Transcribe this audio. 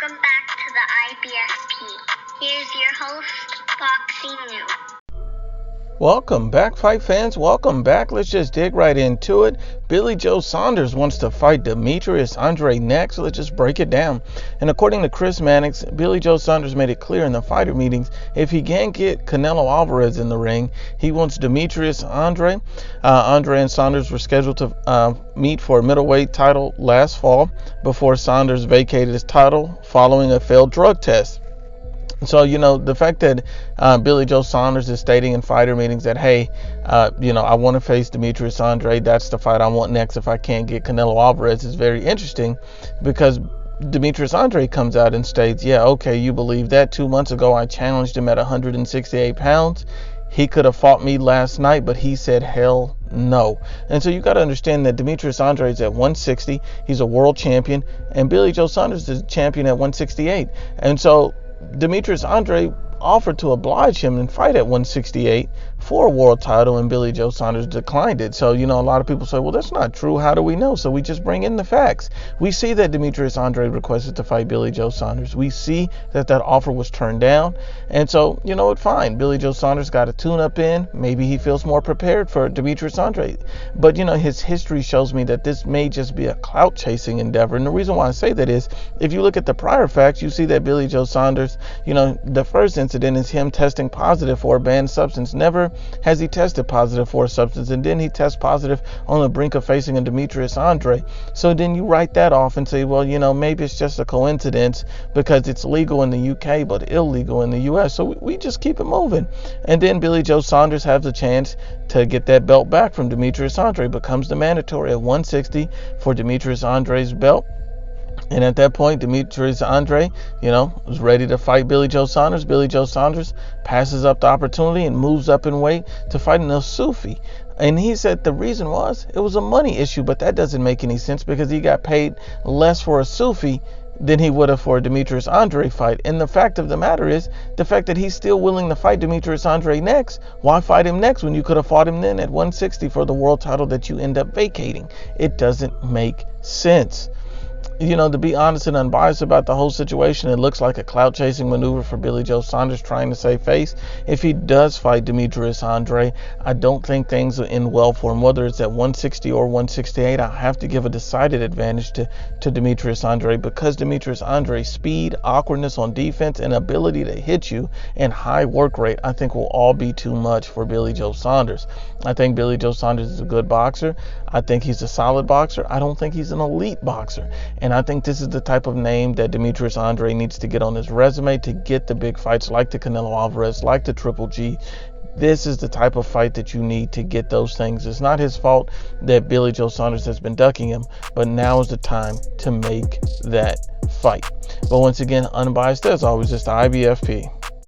Welcome back to the IBFP. Here's your host, Foxy New. Welcome back, fight fans. Welcome back. Let's just dig right into it. Billy Joe Saunders wants to fight Demetrius Andrade next. So let's just break it down. And according to Chris Mannix, Billy Joe Saunders made it clear in the fighter meetings if he can't get Canelo Alvarez in the ring, he wants Demetrius Andrade. Andrade and Saunders were scheduled to meet for a middleweight title last fall before Saunders vacated his title following a failed drug test. So, the fact that Billy Joe Saunders is stating in fighter meetings that, hey, I want to face Demetrius Andrade. That's the fight I want next if I can't get Canelo Alvarez is very interesting because Demetrius Andrade comes out and states, yeah, okay, you believe that. 2 months ago, I challenged him at 168 pounds. He could have fought me last night, but he said, hell no. And so you got to understand that Demetrius Andrade is at 160. He's a world champion. And Billy Joe Saunders is champion at 168. And so Demetrius Andrade offered to oblige him and fight at 168 for a world title, and Billy Joe Saunders declined it. So, a lot of people say, well, that's not true. How do we know? So we just bring in the facts. We see that Demetrius Andrade requested to fight Billy Joe Saunders. We see that offer was turned down. And so, fine. Billy Joe Saunders got a tune-up in. Maybe he feels more prepared for Demetrius Andrade. But, his history shows me that this may just be a clout-chasing endeavor. And the reason why I say that is, if you look at the prior facts, you see that Billy Joe Saunders, the first incident is him testing positive for a banned substance. Never has he tested positive for a substance, and then he tests positive on the brink of facing a Demetrius Andrade. So then you write that off and say, well, maybe it's just a coincidence because it's legal in the UK but illegal in the US. So we just keep it moving. And then Billy Joe Saunders has a chance to get that belt back from Demetrius Andrade, becomes the mandatory at 160 for Demetrius Andrade's belt. And at that point, Demetrius Andrade, was ready to fight Billy Joe Saunders. Billy Joe Saunders passes up the opportunity and moves up in weight to fight an Sufi. And he said the reason was it was a money issue, but that doesn't make any sense because he got paid less for a Sufi than he would have for a Demetrius Andrade fight. And the fact of the matter is, the fact that he's still willing to fight Demetrius Andrade next, why fight him next when you could have fought him then at 160 for the world title that you end up vacating? It doesn't make sense. To be honest and unbiased about the whole situation, it looks like a clout-chasing maneuver for Billy Joe Saunders trying to save face. If he does fight Demetrius Andrade, I don't think things will end well for him. Whether it's at 160 or 168, I have to give a decided advantage to Demetrius Andrade because Demetrius Andrade's speed, awkwardness on defense, and ability to hit you and high work rate, I think will all be too much for Billy Joe Saunders. I think Billy Joe Saunders is a good boxer. I think he's a solid boxer. I don't think he's an elite boxer. And I think this is the type of name that Demetrius Andrade needs to get on his resume to get the big fights like the Canelo Alvarez, like the Triple G. This is the type of fight that you need to get those things. It's not his fault that Billy Joe Saunders has been ducking him, but now is the time to make that fight. But once again, unbiased as always, it's the IBFP.